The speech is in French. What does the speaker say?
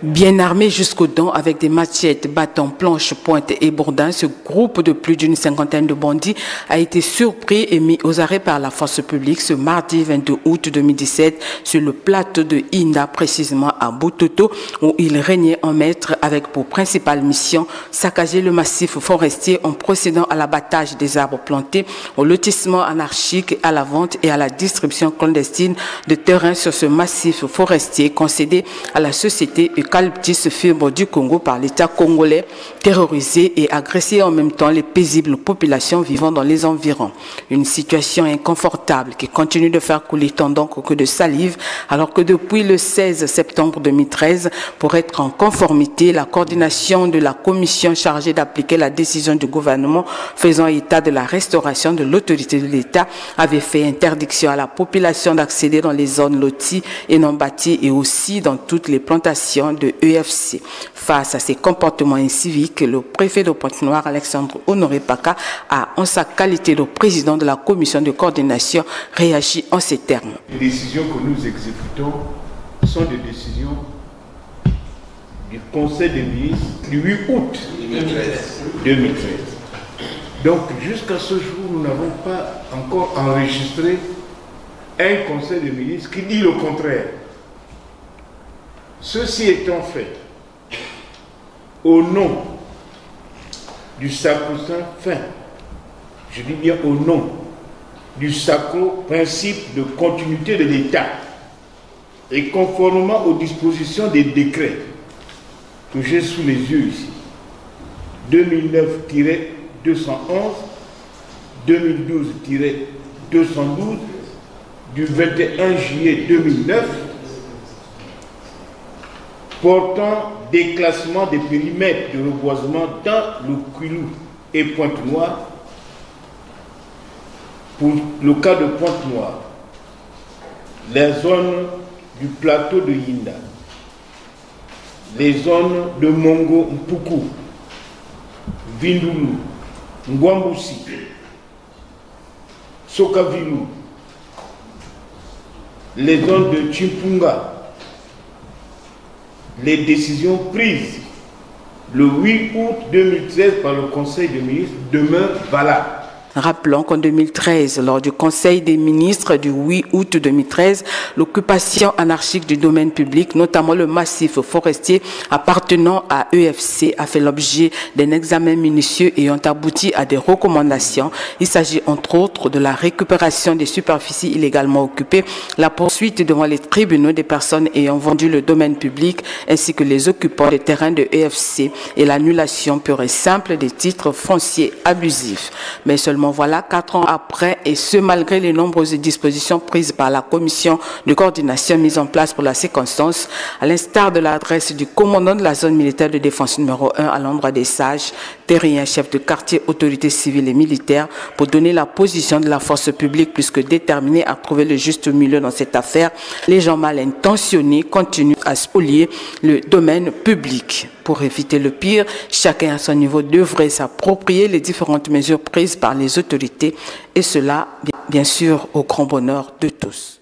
Bien armé jusqu'aux dents avec des machettes, bâtons, planches, pointes et bourdins, ce groupe de plus d'une cinquantaine de bandits a été surpris et mis aux arrêts par la force publique ce mardi 22 août 2017 sur le plateau de Inda, précisément à Bototo, où il régnait en maître avec pour principale mission saccager le massif forestier en procédant à l'abattage des arbres plantés, au lotissement anarchique, à la vente et à la distribution clandestine de terrains sur ce massif forestier concédé à la société Eucalyptus Fibre du Congo par l'État congolais, terrorisé et agressé en même temps les paisibles populations vivant dans les environs. Une situation inconfortable qui continue de faire couler tant d'encre que de salive, alors que depuis le 16 septembre 2013, pour être en conformité, la coordination de la commission chargée d'appliquer la décision du gouvernement faisant état de la restauration de l'autorité de l'État avait fait interdiction à la population d'accéder dans les zones loties et non bâties et aussi dans toutes les plantations de EFC. Face à ces comportements inciviques, le préfet de Pointe-Noire, Alexandre Honoré Paka, a, en sa qualité de président de la commission de coordination, réagi en ces termes. Les décisions que nous exécutons sont des décisions du Conseil des ministres du 8 août 2013. Donc jusqu'à ce jour, nous n'avons pas encore enregistré un Conseil des ministres qui dit le contraire. Ceci étant fait, au nom du sacro-saint fin, je dis bien au nom du sacro principe de continuité de l'État et conformément aux dispositions des décrets que j'ai sous les yeux ici, 2009-211, 2012-212, du 21 juillet 2009, portant déclassement des périmètres de reboisement dans le Kwilu et Pointe-Noire. Pour le cas de Pointe-Noire, les zones du plateau de Yinda, les zones de Mongo Mpuku, Vindulu, Ngwambusi, Sokavilu, les zones de Chimpunga. Les décisions prises le 8 août 2013 par le Conseil des ministres demeurent valables. Rappelons qu'en 2013, lors du Conseil des ministres du 8 août 2013, l'occupation anarchique du domaine public, notamment le massif forestier appartenant à EFC, a fait l'objet d'un examen minutieux ayant abouti à des recommandations. Il s'agit entre autres de la récupération des superficies illégalement occupées, la poursuite devant les tribunaux des personnes ayant vendu le domaine public, ainsi que les occupants des terrains de EFC et l'annulation pure et simple des titres fonciers abusifs. Mais seulement voilà, 4 ans après, et ce malgré les nombreuses dispositions prises par la commission de coordination mise en place pour la circonstance, à l'instar de l'adresse du commandant de la zone militaire de défense numéro 1 à l'endroit des sages, terriens, chefs de quartier, autorités civiles et militaires, pour donner la position de la force publique plus que déterminée à trouver le juste milieu dans cette affaire. Les gens mal intentionnés continuent à spolier le domaine public. Pour éviter le pire, chacun à son niveau devrait s'approprier les différentes mesures prises par les autorités, et cela, bien sûr, au grand bonheur de tous.